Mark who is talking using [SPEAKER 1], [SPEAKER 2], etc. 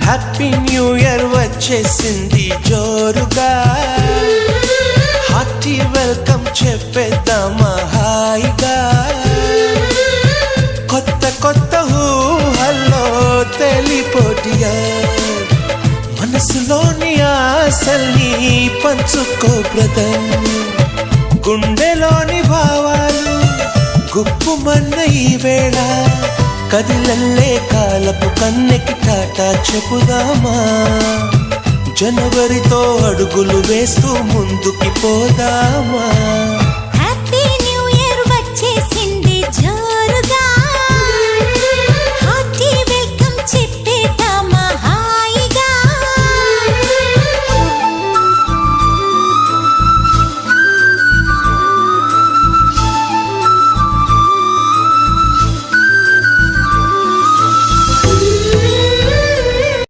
[SPEAKER 1] Happy new year వచ్చేసింది జోరుగా, hearty welcome చెప్పేద్దామా హాయిగా. కొత్త కొత్త ఊహల్లో తెలిపోటియా, మనసులోని ఆశల్ని పంచుకో బ్రదర్. గుండెలోని భావాలు గుప్పుమన్న ఈ వేళ, కదిలల్లే కాలపు కన్నెకి టాటా చెప్పుదామా. జనవరితో అడుగులు వేస్తూ ముందుకి పోదామా.